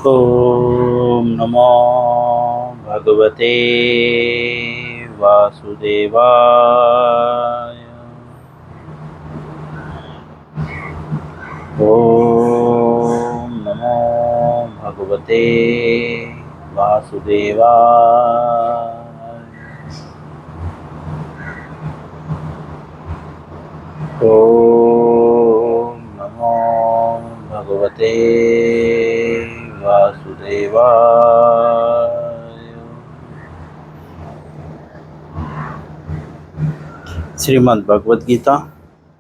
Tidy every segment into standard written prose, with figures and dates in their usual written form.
ॐ नमो भगवते वासुदेवाय। ॐ नमो भगवते वासुदेवाय। ॐ नमो भगवते वासुदेवाय। श्रीमद् भगवद गीता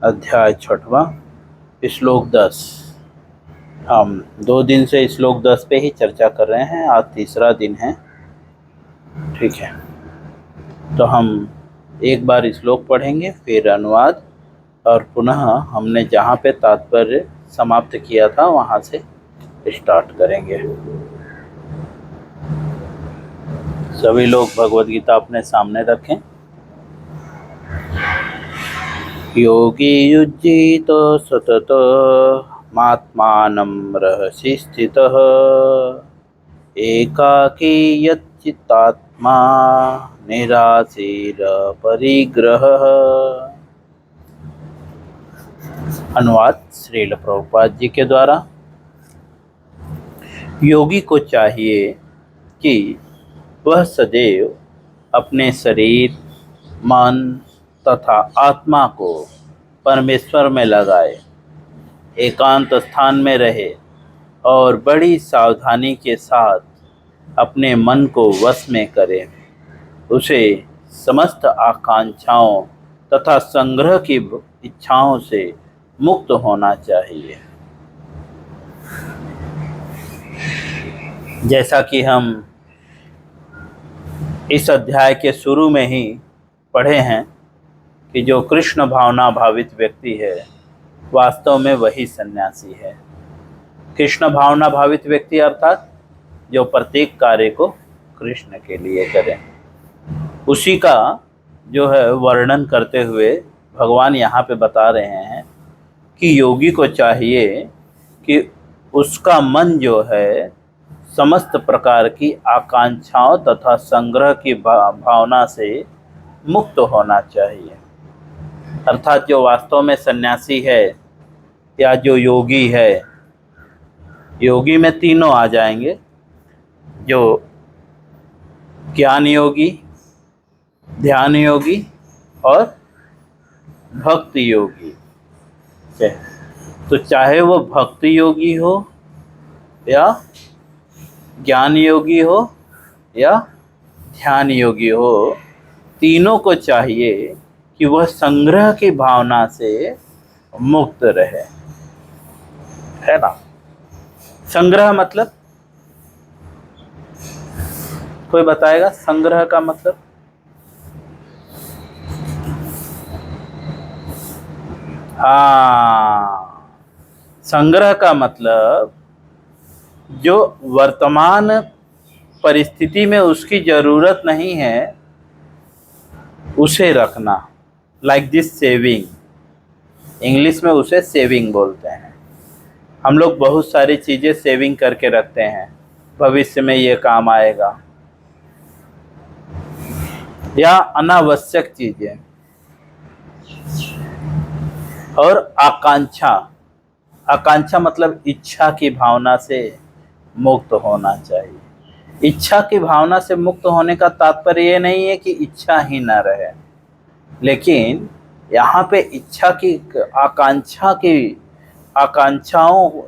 अध्याय 6वां श्लोक 10। हम 2 दिन से श्लोक 10 पे ही चर्चा कर रहे हैं, आज तीसरा दिन है। ठीक है, तो हम एक बार श्लोक पढ़ेंगे, फिर अनुवाद, और पुनः हमने जहाँ पे तात्पर्य समाप्त किया था वहाँ से स्टार्ट करेंगे। सभी लोग भगवद गीता अपने सामने रखें। योगी युज्यितो सतत मात्मानं रहसि स्थितः एकाकी यच्चित्तात्मा निराशीर परिग्रहः। अनुवाद श्रील प्रभुपाद जी के द्वारा। योगी को चाहिए कि वह सदैव अपने शरीर, मन तथा आत्मा को परमेश्वर में लगाए, एकांत स्थान में रहे और बड़ी सावधानी के साथ अपने मन को वश में करे। उसे समस्त आकांक्षाओं तथा संग्रह की इच्छाओं से मुक्त होना चाहिए। जैसा कि हम इस अध्याय के शुरू में ही पढ़े हैं कि जो कृष्ण भावना भावित व्यक्ति है वास्तव में वही सन्यासी है। कृष्ण भावना भावित व्यक्ति अर्थात जो प्रत्येक कार्य को कृष्ण के लिए करें, उसी का जो है वर्णन करते हुए भगवान यहाँ पे बता रहे हैं कि योगी को चाहिए कि उसका मन जो है समस्त प्रकार की आकांक्षाओं तथा संग्रह की भावना से मुक्त होना चाहिए। अर्थात जो वास्तव में सन्यासी है या जो योगी है, योगी में तीनों आ जाएंगे, जो ज्ञान योगी, ध्यान योगी और भक्ति योगी। तो चाहे वो भक्ति योगी हो या ज्ञान योगी हो या ध्यान योगी हो, तीनों को चाहिए कि वह संग्रह की भावना से मुक्त रहे, है ना। संग्रह मतलब कोई बताएगा? संग्रह का मतलब? हाँ, संग्रह का मतलब जो वर्तमान परिस्थिति में उसकी जरूरत नहीं है उसे रखना। लाइक दिस सेविंग, इंग्लिश में उसे सेविंग बोलते हैं। हम लोग बहुत सारी चीज़ें सेविंग करके रखते हैं, भविष्य में ये काम आएगा, या अनावश्यक चीज़ें। और आकांक्षा, आकांक्षा मतलब इच्छा की भावना से मुक्त होना चाहिए। इच्छा की भावना से मुक्त होने का तात्पर्य ये नहीं है कि इच्छा ही ना रहे, लेकिन यहाँ पे इच्छा की आकांक्षाओं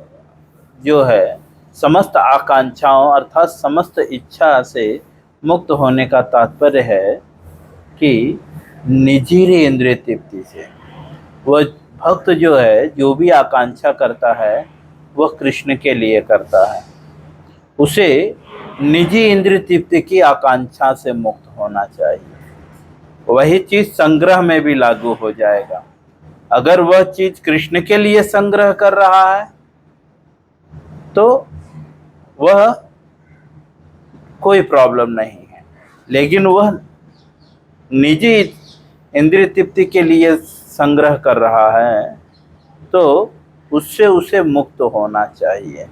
जो है, समस्त आकांक्षाओं अर्थात समस्त इच्छा से मुक्त होने का तात्पर्य है कि निजी इंद्रिय तृप्ति से। वह भक्त जो है, जो भी आकांक्षा करता है वह कृष्ण के लिए करता है। उसे निजी इंद्रिय तृप्ति की आकांक्षा से मुक्त होना चाहिए। वही चीज संग्रह में भी लागू हो जाएगा। अगर वह चीज कृष्ण के लिए संग्रह कर रहा है तो वह कोई प्रॉब्लम नहीं है, लेकिन वह निजी इंद्रिय तृप्ति के लिए संग्रह कर रहा है तो उससे उसे मुक्त होना चाहिए।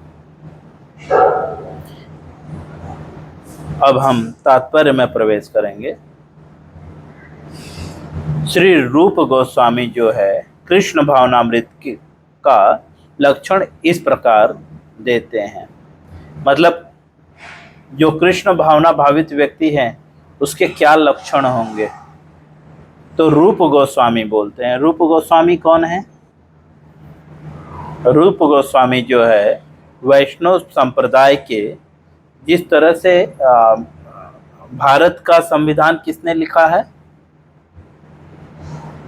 अब हम तात्पर्य में प्रवेश करेंगे। श्री रूप गोस्वामी जो है कृष्ण भावनामृत का लक्षण इस प्रकार देते हैं। मतलब जो कृष्ण भावना भावित व्यक्ति हैं उसके क्या लक्षण होंगे, तो रूप गोस्वामी बोलते हैं। रूप गोस्वामी कौन है? रूप गोस्वामी जो है वैष्णव संप्रदाय के, जिस तरह से भारत का संविधान किसने लिखा है?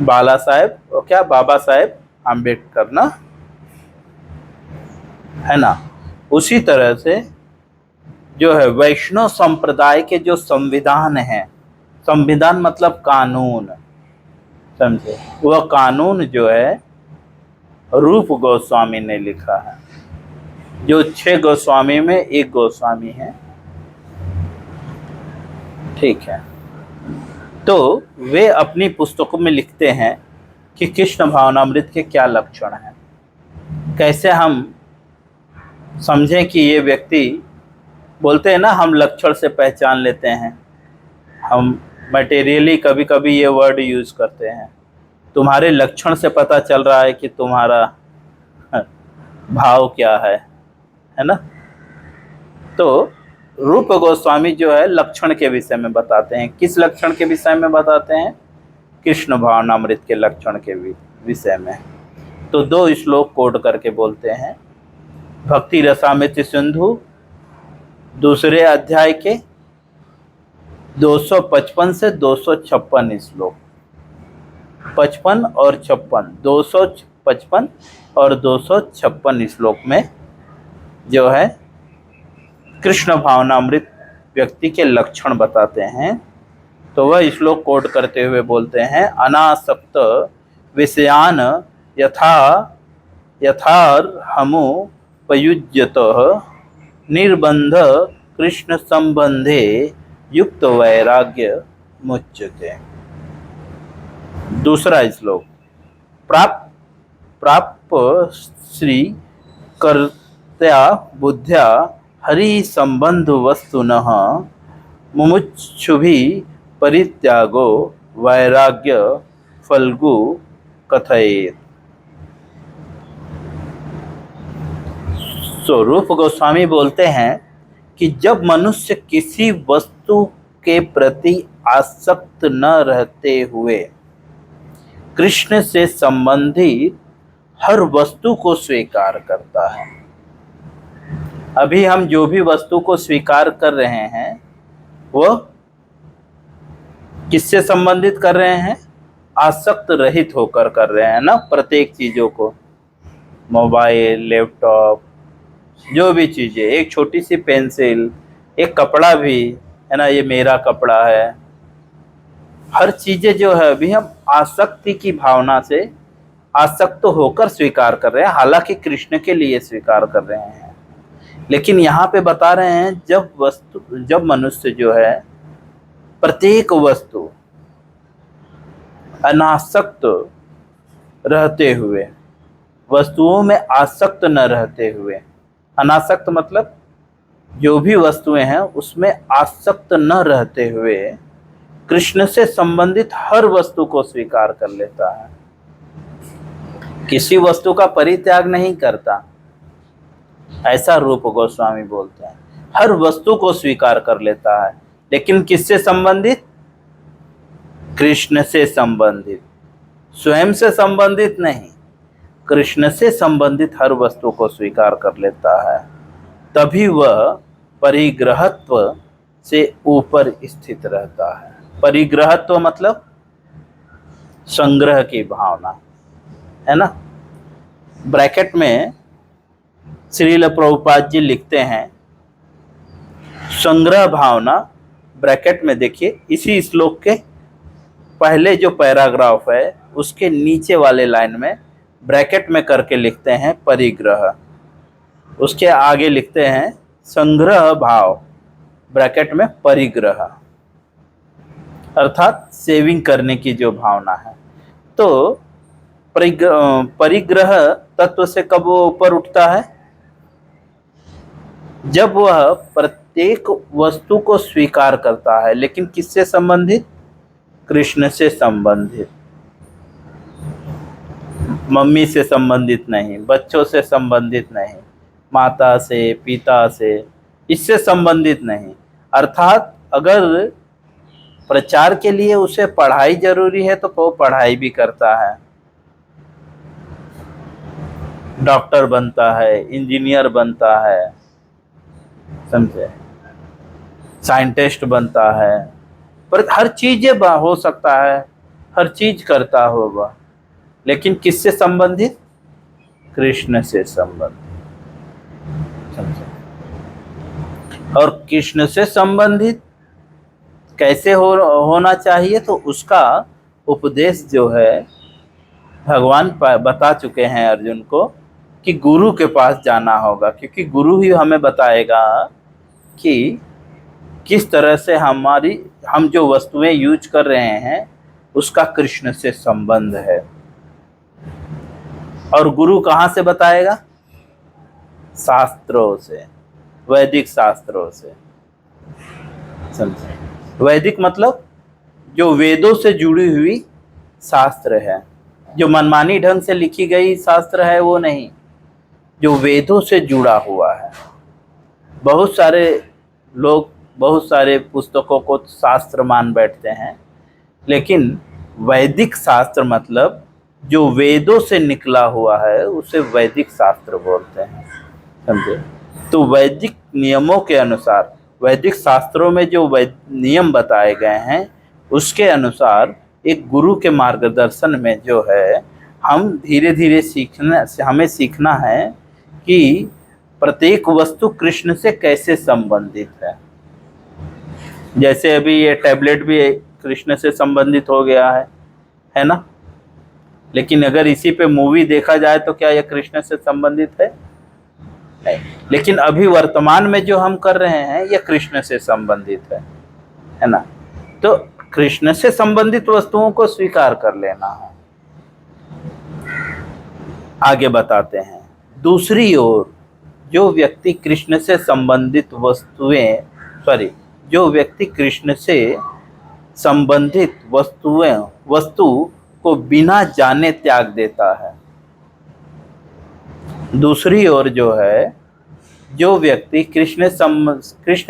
बाला साहेब और क्या बाबा साहेब आम्बेडकर ना, है ना। उसी तरह से जो है वैष्णव संप्रदाय के जो संविधान है, संविधान मतलब कानून, समझे, वह कानून जो है रूप गोस्वामी ने लिखा है। जो 6 गोस्वामी में एक गोस्वामी है, ठीक है। तो वे अपनी पुस्तकों में लिखते हैं कि कृष्ण भावनामृत के क्या लक्षण हैं, कैसे हम समझें कि ये व्यक्ति, बोलते हैं ना हम लक्षण से पहचान लेते हैं। हम मटेरियली कभी कभी ये वर्ड यूज करते हैं, तुम्हारे लक्षण से पता चल रहा है कि तुम्हारा भाव क्या है ना। तो रूप गोस्वामी जो है लक्षण के विषय में बताते हैं। किस लक्षण के विषय में बताते हैं? कृष्ण भावनामृत के लक्षण के विषय में। तो 2 श्लोक कोट करके बोलते हैं। भक्ति रसामृत सिंधु 2 अध्याय के 255 से 256 श्लोक, 55 और 56, 255 और 256 श्लोक में जो है कृष्ण भावनामृत व्यक्ति के लक्षण बताते हैं। तो वह श्लोक कोट करते हुए बोलते हैं, अनासक्त विषयान यथार्हमुपयुज्यतः निर्बंध कृष्ण संबंधे युक्त वैराग्य मुच्यते। दूसरा श्लोक, प्राप्त श्री कर्त्या बुद्ध्या हरि संबंध वस्तुनः मुमुक्षुभि परित्यागो वैराग्य फल्गु कथयेत्। स्वरूप गोस्वामी बोलते हैं कि जब मनुष्य किसी वस्तु के प्रति आसक्त न रहते हुए कृष्ण से संबंधित हर वस्तु को स्वीकार करता है। अभी हम जो भी वस्तु को स्वीकार कर रहे हैं वो किससे संबंधित कर रहे हैं? आसक्त रहित होकर कर रहे हैं ना। प्रत्येक चीजों को, मोबाइल, लैपटॉप, जो भी चीजें, एक छोटी सी पेंसिल, एक कपड़ा भी है ना, ये मेरा कपड़ा है। हर चीजें जो है अभी हम आसक्ति की भावना से आसक्त होकर स्वीकार कर रहे हैं, हालांकि कृष्ण के लिए स्वीकार कर रहे हैं। लेकिन यहाँ पे बता रहे हैं जब मनुष्य जो है प्रत्येक वस्तु अनासक्त रहते हुए, वस्तुओं में आसक्त न रहते हुए, अनासक्त मतलब जो भी वस्तुएं हैं उसमें आसक्त न रहते हुए कृष्ण से संबंधित हर वस्तु को स्वीकार कर लेता है, किसी वस्तु का परित्याग नहीं करता, ऐसा रूप गोस्वामी बोलते हैं। हर वस्तु को स्वीकार कर लेता है, लेकिन किससे संबंधित? कृष्ण से संबंधित, स्वयं से संबंधित नहीं, कृष्ण से संबंधित हर वस्तु को स्वीकार कर लेता है। तभी वह परिग्रहत्व से ऊपर स्थित रहता है। परिग्रहत्व मतलब संग्रह की भावना, है ना। ब्रैकेट में श्रील प्रभुपाद जी लिखते हैं संग्रह भावना, ब्रैकेट में देखिए इसी श्लोक के पहले जो पैराग्राफ है उसके नीचे वाले लाइन में ब्रैकेट में करके लिखते हैं परिग्रह, उसके आगे लिखते हैं संग्रह भाव, ब्रैकेट में परिग्रह, अर्थात सेविंग करने की जो भावना है। तो परिग्रह तत्व से कब वो ऊपर उठता है? जब वह प्रत्येक वस्तु को स्वीकार करता है, लेकिन किससे संबंधित? कृष्ण से संबंधित। मम्मी से संबंधित नहीं, बच्चों से संबंधित नहीं, माता से, पिता से, इससे संबंधित नहीं। अर्थात अगर प्रचार के लिए उसे पढ़ाई जरूरी है तो वो पढ़ाई भी करता है, डॉक्टर बनता है, इंजीनियर बनता है, समझे, साइंटिस्ट बनता है, पर हर चीज हो सकता है, हर चीज करता होगा, लेकिन किससे संबंधित? कृष्ण से संबंधित, समझे। और कृष्ण से संबंधित कैसे होना चाहिए? तो उसका उपदेश जो है भगवान बता चुके हैं अर्जुन को कि गुरु के पास जाना होगा, क्योंकि गुरु ही हमें बताएगा कि किस तरह से हम जो वस्तुएं यूज कर रहे हैं उसका कृष्ण से संबंध है। और गुरु कहाँ से बताएगा? शास्त्रों से, वैदिक शास्त्रों से, समझे। वैदिक मतलब जो वेदों से जुड़ी हुई शास्त्र है, जो मनमानी ढंग से लिखी गई शास्त्र है वो नहीं, जो वेदों से जुड़ा हुआ है। बहुत सारे लोग बहुत सारे पुस्तकों को शास्त्र मान बैठते हैं, लेकिन वैदिक शास्त्र मतलब जो वेदों से निकला हुआ है उसे वैदिक शास्त्र बोलते हैं, समझे। तो वैदिक नियमों के अनुसार, वैदिक शास्त्रों में जो नियम बताए गए हैं उसके अनुसार एक गुरु के मार्गदर्शन में जो है हम धीरे धीरे हमें सीखना है कि प्रत्येक वस्तु कृष्ण से कैसे संबंधित है। जैसे अभी ये टैबलेट भी कृष्ण से संबंधित हो गया है ना। लेकिन अगर इसी पे मूवी देखा जाए तो क्या यह कृष्ण से संबंधित है? नहीं। लेकिन अभी वर्तमान में जो हम कर रहे हैं यह कृष्ण से संबंधित है ना। तो कृष्ण से संबंधित वस्तुओं को स्वीकार कर लेना है। आगे बताते हैं, दूसरी ओर जो व्यक्ति कृष्ण से संबंधित जो व्यक्ति कृष्ण से संबंधित वस्तु को बिना जाने त्याग देता है। दूसरी ओर जो है, जो व्यक्ति कृष्ण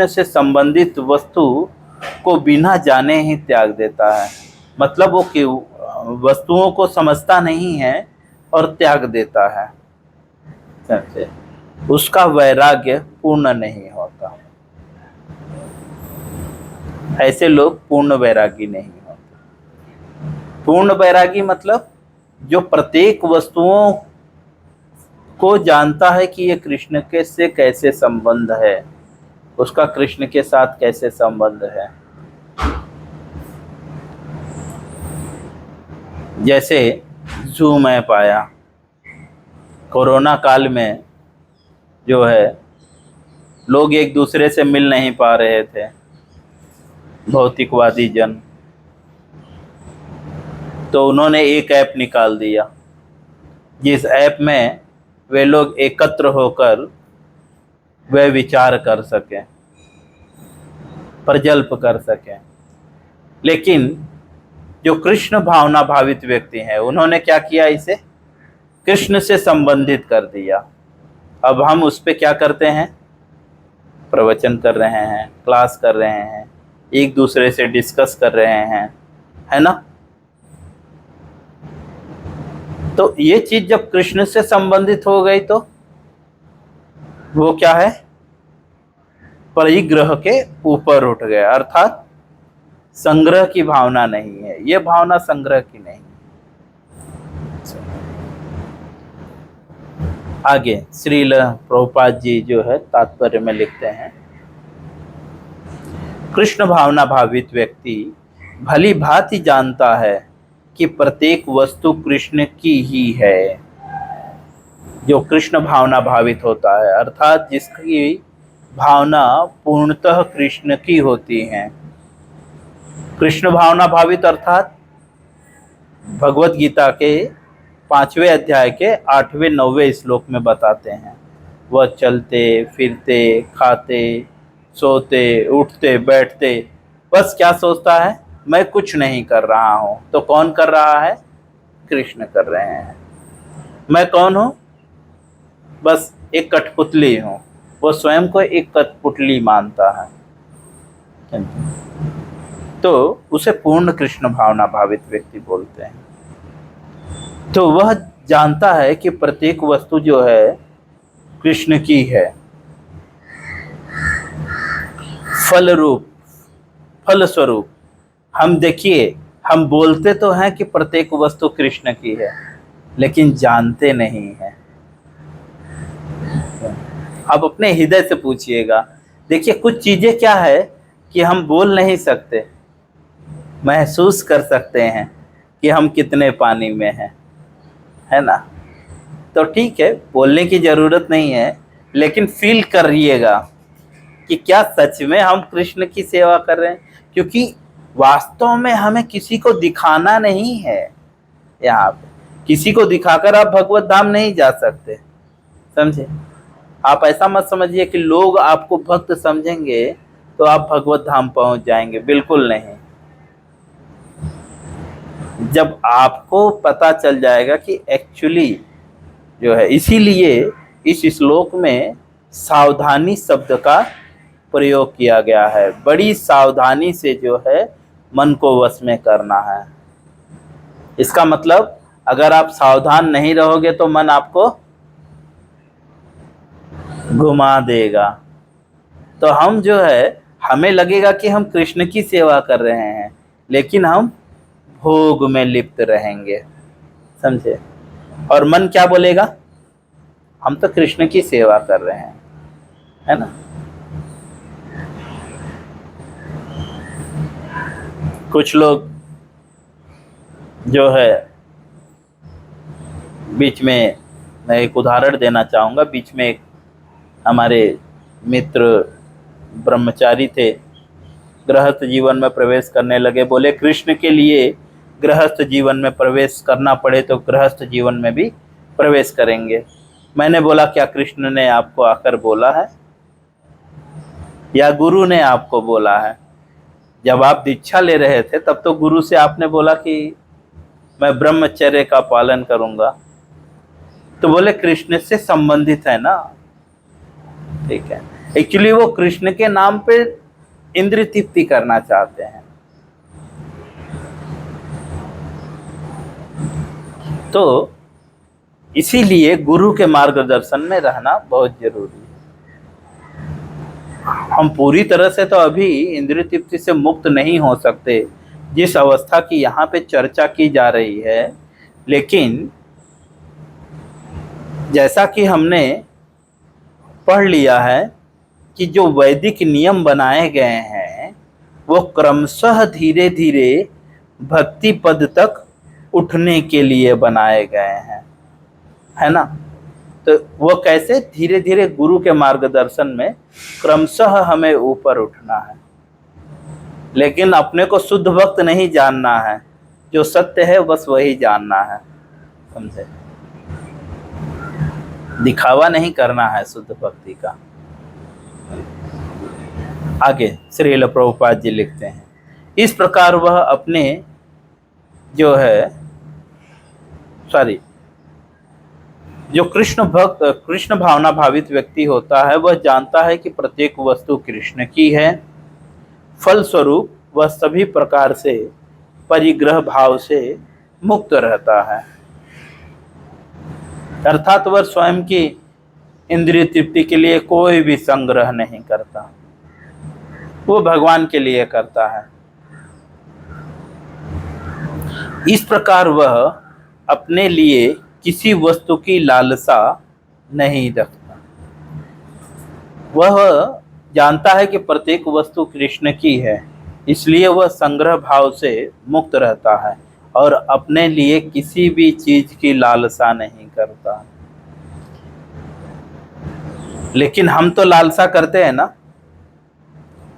से संबंधित वस्तु को बिना जाने ही त्याग देता है, मतलब वो वस्तुओं को समझता नहीं है और त्याग देता है, उसका वैराग्य पूर्ण नहीं होता। ऐसे लोग पूर्ण वैरागी नहीं होते। पूर्ण वैरागी मतलब जो प्रत्येक वस्तुओं को जानता है कि ये कृष्ण के से कैसे संबंध है, उसका कृष्ण के साथ कैसे संबंध है। जैसे ज़ूम ऐप आया, कोरोना काल में जो है लोग एक दूसरे से मिल नहीं पा रहे थे, भौतिकवादी जन, तो उन्होंने एक ऐप निकाल दिया जिस ऐप में वे लोग एकत्र होकर वे विचार कर सकें, प्रजल्प कर सकें। लेकिन जो कृष्ण भावना भावित व्यक्ति हैं उन्होंने क्या किया, इसे कृष्ण से संबंधित कर दिया। अब हम उस पे क्या करते हैं, प्रवचन कर रहे हैं, क्लास कर रहे हैं, एक दूसरे से डिस्कस कर रहे हैं, है ना। तो ये चीज जब कृष्ण से संबंधित हो गई तो वो क्या है, परिग्रह के ऊपर उठ गया, अर्थात संग्रह की भावना नहीं है। ये भावना संग्रह की नहीं। आगे श्रील प्रभुपाद जी जो है तात्पर्य में लिखते हैं, कृष्ण भावना भावित व्यक्ति भली भांति जानता है कि प्रत्येक वस्तु कृष्ण की ही है। जो कृष्ण भावना भावित होता है अर्थात जिसकी भावना पूर्णतः कृष्ण की होती है। कृष्ण भावना भावित अर्थात भगवत गीता के 5वें अध्याय के 8वें 9वें श्लोक में बताते हैं, वह चलते फिरते खाते सोते उठते बैठते बस क्या सोचता है, मैं कुछ नहीं कर रहा हूं। तो कौन कर रहा है? कृष्ण कर रहे हैं। मैं कौन हूं? बस एक कठपुतली हूं। वो स्वयं को एक कठपुतली मानता है। तो उसे पूर्ण कृष्ण भावना भावित व्यक्ति बोलते हैं। तो वह जानता है कि प्रत्येक वस्तु जो है कृष्ण की है। फल रूप, फल स्वरूप हम देखिए, हम बोलते तो हैं कि प्रत्येक वस्तु कृष्ण की है, लेकिन जानते नहीं हैं। आप अपने हृदय से पूछिएगा। देखिए कुछ चीजें क्या है कि हम बोल नहीं सकते, महसूस कर सकते हैं कि हम कितने पानी में हैं, है ना। तो ठीक है, बोलने की जरूरत नहीं है, लेकिन फील करिएगा कि क्या सच में हम कृष्ण की सेवा कर रहे हैं। क्योंकि वास्तव में हमें किसी को दिखाना नहीं है। यहाँ पे किसी को दिखाकर आप भगवत धाम नहीं जा सकते, समझे। आप ऐसा मत समझिए कि लोग आपको भक्त समझेंगे तो आप भगवत धाम पहुंच जाएंगे, बिल्कुल नहीं। जब आपको पता चल जाएगा कि एक्चुअली जो है, इसीलिए इस श्लोक में सावधानी शब्द का प्रयोग किया गया है। बड़ी सावधानी से जो है मन को वश में करना है। इसका मतलब अगर आप सावधान नहीं रहोगे तो मन आपको घुमा देगा। तो हम जो है, हमें लगेगा कि हम कृष्ण की सेवा कर रहे हैं, लेकिन हम भोग में लिप्त रहेंगे, समझे। और मन क्या बोलेगा? हम तो कृष्ण की सेवा कर रहे हैं, है ना। कुछ लोग जो है बीच में, मैं एक उदाहरण देना चाहूँगा। बीच में एक हमारे मित्र ब्रह्मचारी थे, गृहस्थ जीवन में प्रवेश करने लगे। बोले कृष्ण के लिए गृहस्थ जीवन में प्रवेश करना पड़े तो गृहस्थ जीवन में भी प्रवेश करेंगे। मैंने बोला क्या कृष्ण ने आपको आकर बोला है या गुरु ने आपको बोला है? जब आप दीक्षा ले रहे थे तब तो गुरु से आपने बोला कि मैं ब्रह्मचर्य का पालन करूंगा। तो बोले कृष्ण से संबंधित है ना, ठीक है। एक्चुअली वो कृष्ण के नाम पे इंद्रिय तृप्ति करना चाहते हैं। तो इसीलिए गुरु के मार्गदर्शन में रहना बहुत जरूरी है। हम पूरी तरह से तो अभी इंद्रिय तृप्ति से मुक्त नहीं हो सकते, जिस अवस्था की यहाँ पे चर्चा की जा रही है। लेकिन जैसा कि हमने पढ़ लिया है कि जो वैदिक नियम बनाए गए हैं वो क्रमशः धीरे धीरे भक्ति पद तक उठने के लिए बनाए गए हैं, है ना। तो वो कैसे? धीरे धीरे गुरु के मार्गदर्शन में क्रमशः हमें ऊपर उठना है। लेकिन अपने को शुद्ध भक्त नहीं जानना है, जो सत्य है बस वही जानना है, समझे। दिखावा नहीं करना है शुद्ध भक्ति का। आगे श्रील प्रभुपाद जी लिखते हैं, इस प्रकार वह अपने जो है जो कृष्ण भावना भावित व्यक्ति होता है, वह जानता है कि प्रत्येक वस्तु कृष्ण की है। फल स्वरूप वह सभी प्रकार से परिग्रह भाव से मुक्त रहता है। अर्थात वह स्वयं की इंद्रिय तृप्ति के लिए कोई भी संग्रह नहीं करता, वो भगवान के लिए करता है। इस प्रकार वह अपने लिए किसी वस्तु की लालसा नहीं रखता। वह जानता है कि प्रत्येक वस्तु कृष्ण की है, इसलिए वह संग्रह भाव से मुक्त रहता है और अपने लिए किसी भी चीज की लालसा नहीं करता। लेकिन हम तो लालसा करते हैं ना,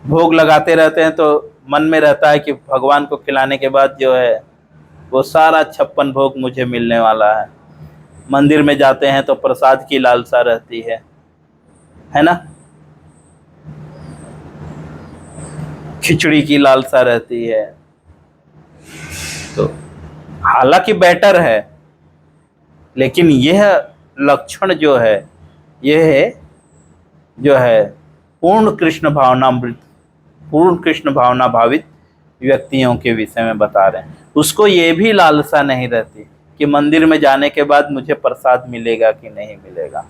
भोग लगाते रहते हैं तो मन में रहता है कि भगवान को खिलाने के बाद जो है वो सारा 56 भोग मुझे मिलने वाला है। मंदिर में जाते हैं तो प्रसाद की लालसा रहती है ना। खिचड़ी की लालसा रहती है। तो हालांकि बेटर है, लेकिन यह लक्षण जो है, यह जो है पूर्ण कृष्ण भावनामृत, पूर्ण कृष्ण भावना भावित व्यक्तियों के विषय में बता रहे हैं। उसको ये भी लालसा नहीं रहती कि मंदिर में जाने के बाद मुझे प्रसाद मिलेगा कि नहीं मिलेगा।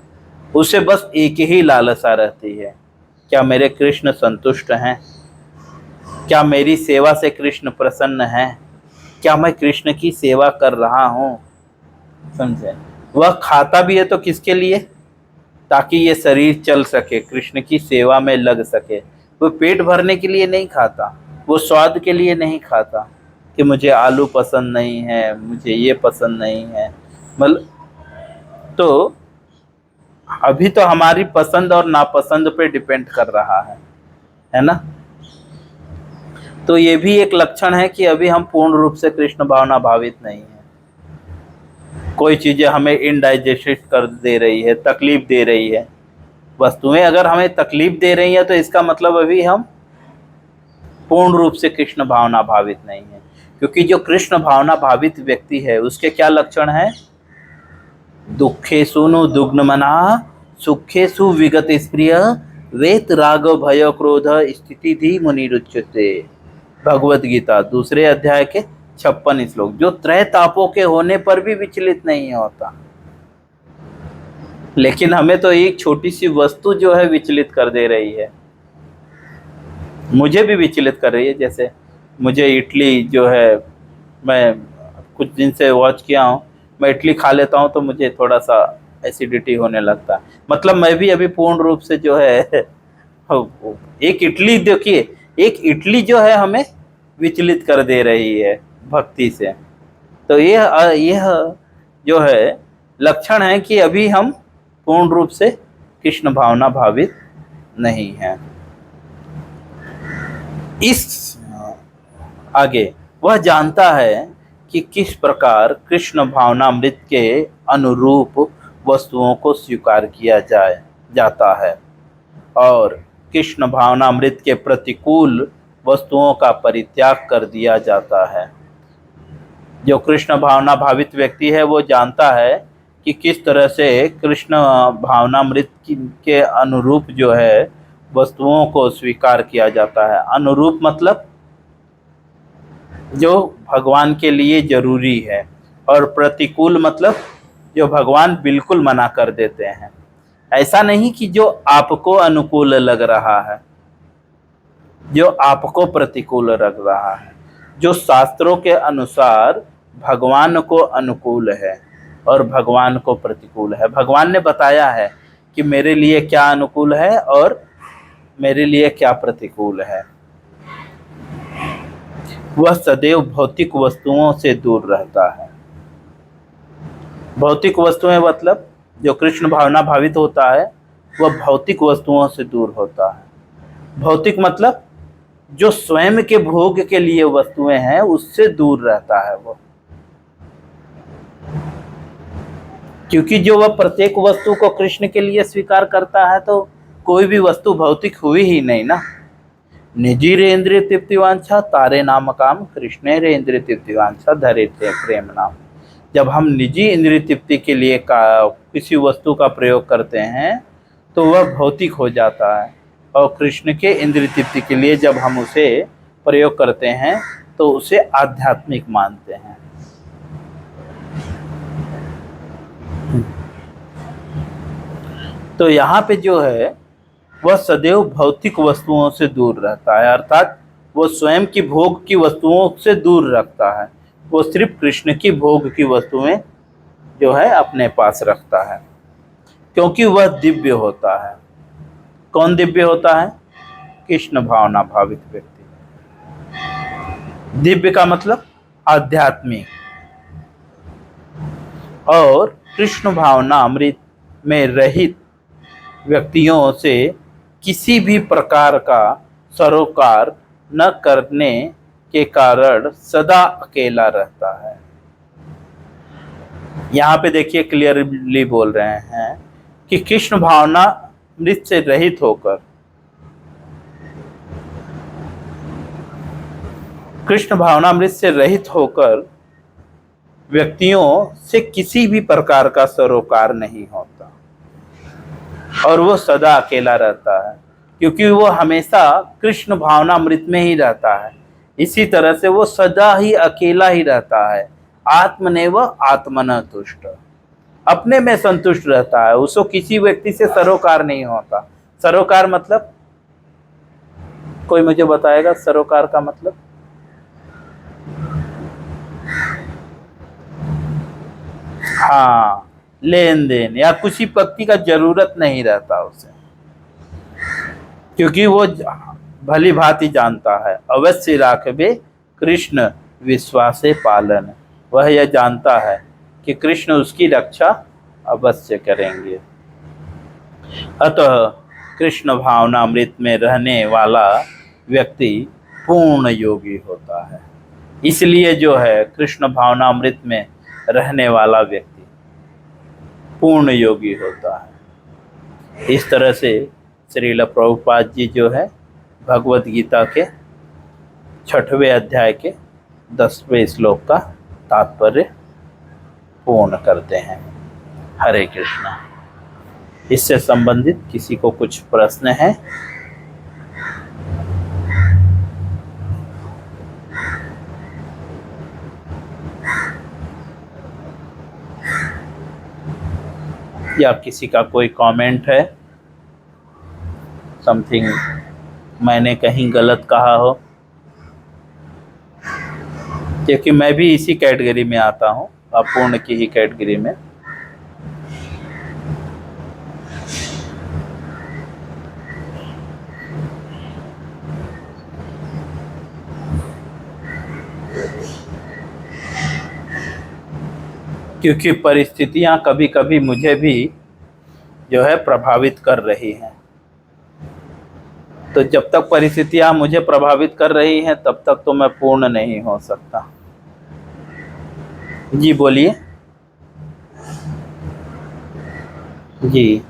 उसे बस एक ही लालसा रहती है, क्या मेरे कृष्ण संतुष्ट हैं, क्या मेरी सेवा से कृष्ण प्रसन्न हैं, क्या मैं कृष्ण की सेवा कर रहा हूँ। समझे? वह खाता भी है तो किसके लिए? ताकि ये शरीर चल सके, कृष्ण की सेवा में लग सके। वो पेट भरने के लिए नहीं खाता, वो स्वाद के लिए नहीं खाता कि मुझे आलू पसंद नहीं है, मुझे ये पसंद नहीं है। मतलब तो अभी तो हमारी पसंद और नापसंद पे डिपेंड कर रहा है ना। तो ये भी एक लक्षण है कि अभी हम पूर्ण रूप से कृष्ण भावना भावित नहीं है। कोई चीजें हमें इनडाइजेस्ट कर दे रही है, तकलीफ दे रही है। वस्तुएं अगर हमें तकलीफ दे रही है तो इसका मतलब अभी हम पूर्ण रूप से कृष्ण भावना भावित नहीं है। क्योंकि जो कृष्ण भावना भावित व्यक्ति है उसके क्या लक्षण है? दुखेषु नु दुग्नमना सुखेषु विगत स्प्रिय वेत राग भय क्रोध स्थिति धी मुनिरुच्यते। भगवत गीता 2 अध्याय के 56 श्लोक। जो त्रय तापों के होने पर भी विचलित नहीं होता, लेकिन हमें तो एक छोटी सी वस्तु जो है विचलित कर दे रही है। मुझे भी विचलित कर रही है। जैसे मुझे इडली जो है, मैं कुछ दिन से वॉच किया हूँ, मैं इडली खा लेता हूँ तो मुझे थोड़ा सा एसिडिटी होने लगता है। मतलब मैं भी अभी पूर्ण रूप से जो है एक इडली, देखिए एक इडली जो है हमें विचलित कर दे रही है भक्ति से। तो यह जो है लक्षण है कि अभी हम पूर्ण रूप से कृष्ण भावना भावित नहीं है। इस आगे वह जानता है कि किस प्रकार कृष्ण भावनामृत के अनुरूप वस्तुओं को स्वीकार किया जाता है और कृष्ण भावनामृत के प्रतिकूल वस्तुओं का परित्याग कर दिया जाता है। जो कृष्ण भावना भावित व्यक्ति है वो जानता है कि किस तरह से कृष्ण भावनामृत के अनुरूप जो है वस्तुओं को स्वीकार किया जाता है। अनुरूप मतलब जो भगवान के लिए जरूरी है, और प्रतिकूल मतलब जो भगवान बिल्कुल मना कर देते हैं। ऐसा नहीं कि जो आपको अनुकूल लग रहा है, जो आपको प्रतिकूल लग रहा है, जो शास्त्रों के अनुसार भगवान को अनुकूल है और भगवान को प्रतिकूल है। भगवान ने बताया है कि मेरे लिए क्या अनुकूल है और मेरे लिए क्या प्रतिकूल है। वह सदैव भौतिक वस्तुओं से दूर रहता है। भौतिक वस्तुएं मतलब जो कृष्ण भावना भावित होता है वह भौतिक वस्तुओं से दूर होता है। भौतिक मतलब जो स्वयं के भोग के लिए वस्तुएं हैं उससे दूर रहता है वो। क्योंकि जो वह प्रत्येक वस्तु को कृष्ण के लिए स्वीकार करता है तो कोई भी वस्तु भौतिक हुई ही नहीं ना। निजी रे इंद्रिय तृप्तिवांछा तारे नाम काम, कृष्ण रे इंद्रिय तृप्तिवांछा धरे थे प्रेम नाम। जब हम निजी इंद्रिय तृप्ति के लिए किसी वस्तु का प्रयोग करते हैं तो वह भौतिक हो जाता है, और कृष्ण के इंद्रिय तृप्ति के लिए जब हम उसे प्रयोग करते हैं तो उसे आध्यात्मिक मानते हैं। तो यहाँ पे जो है वह सदैव भौतिक वस्तुओं से दूर रहता है, अर्थात वो स्वयं की भोग की वस्तुओं से दूर रखता है। वो सिर्फ कृष्ण की भोग की वस्तुएं जो है अपने पास रखता है, क्योंकि वह दिव्य होता है। कौन दिव्य होता है? कृष्ण भावना भावित व्यक्ति। दिव्य का मतलब आध्यात्मिक। और कृष्ण भावना अमृत में रहित व्यक्तियों से किसी भी प्रकार का सरोकार न करने के कारण सदा अकेला रहता है। यहाँ पे देखिए क्लियरली बोल रहे हैं कि कृष्ण भावना मृत से रहित होकर कृष्ण भावनामृत से रहित होकर व्यक्तियों से किसी भी प्रकार का सरोकार नहीं होता और वो सदा अकेला रहता है, क्योंकि वो हमेशा कृष्ण भावनामृत में ही रहता है। इसी तरह से वो सदा ही अकेला ही रहता है। आत्मनेव आत्मन तुष्ट, अपने में संतुष्ट रहता है, उसको किसी व्यक्ति से सरोकार नहीं होता। सरोकार मतलब, कोई मुझे बताएगा सरोकार का मतलब? हाँ, लेन देन या किसी व्यक्ति का जरूरत नहीं रहता उसे, क्योंकि वो भली भांति जानता है। अवश्य राखबे कृष्ण विश्वासे पालन, वह यह जानता है कि कृष्ण उसकी रक्षा अवश्य करेंगे। अतः कृष्ण भावनामृत में रहने वाला व्यक्ति पूर्ण योगी होता है। इसलिए जो है कृष्ण भावनामृत में रहने वाला व्यक्ति पूर्ण योगी होता है। इस तरह से श्रील प्रभुपाद जी जो है भगवत गीता के 6वें अध्याय के 10वें श्लोक का तात्पर्य पूर्ण करते हैं। हरे कृष्णा। इससे संबंधित किसी को कुछ प्रश्न है? या किसी का कोई कमेंट है? समथिंग मैंने कहीं गलत कहा हो, क्योंकि मैं भी इसी कैटेगरी में आता हूँ, अपूर्ण की ही कैटेगरी में। क्योंकि परिस्थितियां कभी कभी मुझे भी जो है प्रभावित कर रही हैं, तो जब तक परिस्थितियां मुझे प्रभावित कर रही हैं तब तक तो मैं पूर्ण नहीं हो सकता। जी बोलिए। जी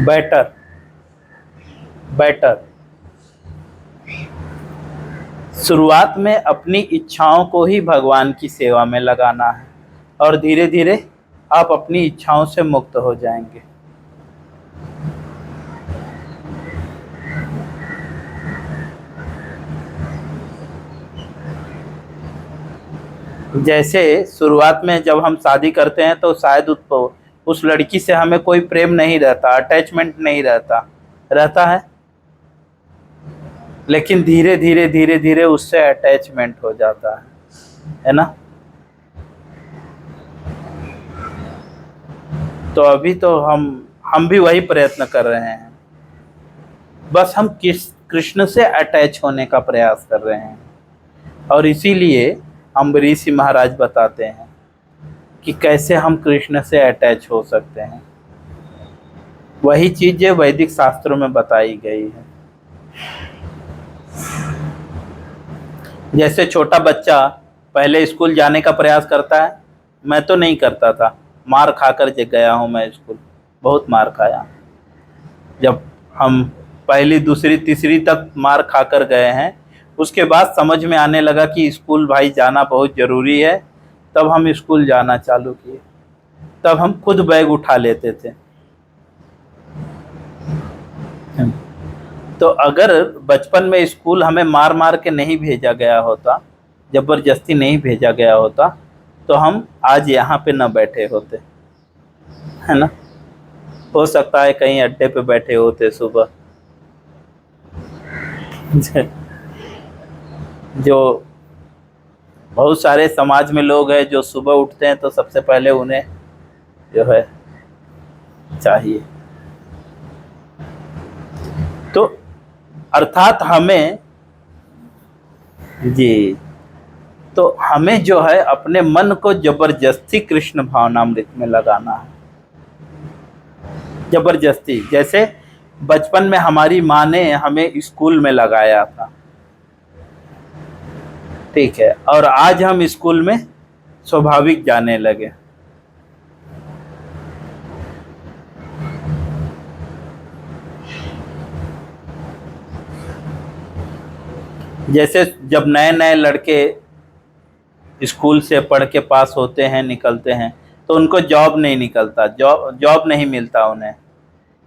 बेटर बेटर शुरुआत में अपनी इच्छाओं को ही भगवान की सेवा में लगाना है और धीरे धीरे आप अपनी इच्छाओं से मुक्त हो जाएंगे। जैसे शुरुआत में जब हम शादी करते हैं तो शायद उस लड़की से हमें कोई प्रेम नहीं रहता, अटैचमेंट नहीं रहता है, लेकिन धीरे धीरे उससे अटैचमेंट हो जाता है ना। तो अभी तो हम भी वही प्रयत्न कर रहे हैं, बस हम कृष्ण से अटैच होने का प्रयास कर रहे हैं। और इसीलिए अम्बरीश महाराज बताते हैं कि कैसे हम कृष्ण से अटैच हो सकते हैं। वही चीज जो वैदिक शास्त्रों में बताई गई है। जैसे छोटा बच्चा पहले स्कूल जाने का प्रयास करता है, मैं तो नहीं करता था, मार खाकर गया हूँ मैं स्कूल, बहुत मार खाया। जब हम पहली दूसरी तीसरी तक मार खाकर गए हैं, उसके बाद समझ में आने लगा कि स्कूल भाई जाना बहुत ज़रूरी है, तब हम स्कूल जाना चालू किए। तब हम खुद बैग उठा लेते थे। तो अगर बचपन में स्कूल हमें मार मार के नहीं भेजा गया होता, जबरदस्ती नहीं भेजा गया होता, तो हम आज यहाँ पे न बैठे होते, है ना। हो सकता है कहीं अड्डे पे बैठे होते सुबह। जो बहुत सारे समाज में लोग हैं जो सुबह उठते हैं तो सबसे पहले उन्हें जो है चाहिए। तो अर्थात हमें जी। तो हमें जो है अपने मन को जबरदस्ती कृष्ण भावनामृत में लगाना है, जबरदस्ती। जैसे बचपन में हमारी माँ ने हमें स्कूल में लगाया था, ठीक है, और आज हम स्कूल में स्वाभाविक जाने लगे। जैसे जब नए नए लड़के स्कूल से पढ़ के पास होते हैं, निकलते हैं, तो उनको जॉब नहीं निकलता, जॉब जॉब नहीं मिलता उन्हें।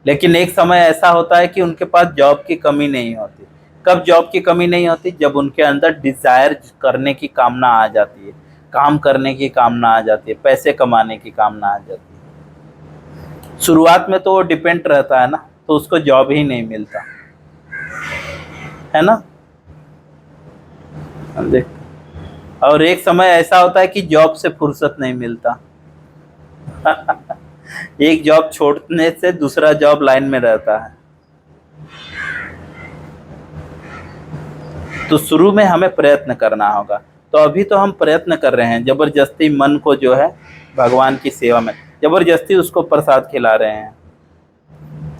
लेकिन एक समय ऐसा होता है कि उनके पास जॉब की कमी नहीं होती। कब जॉब की कमी नहीं होती? जब उनके अंदर डिजायर करने की कामना आ जाती है, काम करने की कामना आ जाती है, पैसे कमाने की कामना आ जाती है। शुरुआत में तो वो डिपेंड रहता है ना, तो उसको जॉब ही नहीं मिलता है ना। देख, और एक समय ऐसा होता है कि जॉब से फुर्सत नहीं मिलता। एक जॉब छोड़ने से दूसरा जॉब लाइन में रहता है। तो शुरू में हमें प्रयत्न करना होगा। तो अभी तो हम प्रयत्न कर रहे हैं, जबरदस्ती मन को जो है भगवान की सेवा में, जबरदस्ती उसको प्रसाद खिला रहे हैं।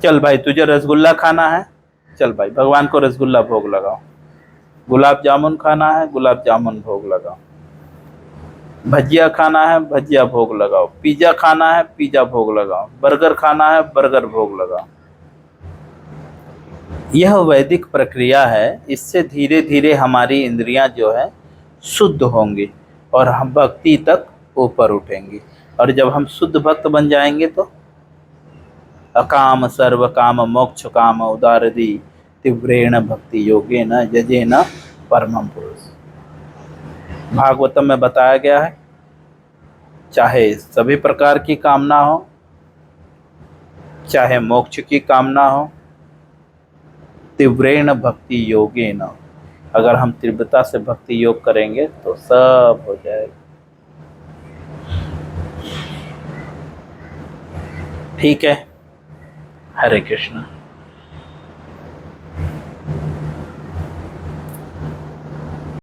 चल भाई तुझे रसगुल्ला खाना है, चल भाई भगवान को रसगुल्ला भोग लगाओ। गुलाब जामुन खाना है, गुलाब जामुन भोग लगाओ। भजिया खाना है, भजिया भोग लगाओ। पिज्जा खाना है, पिज्जा भोग लगाओ। बर्गर खाना है, बर्गर भोग लगाओ। यह वैदिक प्रक्रिया है। इससे धीरे धीरे हमारी इंद्रियां जो है शुद्ध होंगी और हम भक्ति तक ऊपर उठेंगे। और जब हम शुद्ध भक्त बन जाएंगे तो अकाम सर्व काम मोक्ष काम उदारदी तीव्रेण भक्ति योगेन जजेन परमं पुरुष। भागवतम में बताया गया है, चाहे सभी प्रकार की कामना हो, चाहे मोक्ष की कामना हो, तीव्रेण भक्ति योगेन, अगर हम तीव्रता से भक्ति योग करेंगे तो सब हो जाएगा। ठीक है, हरे कृष्ण।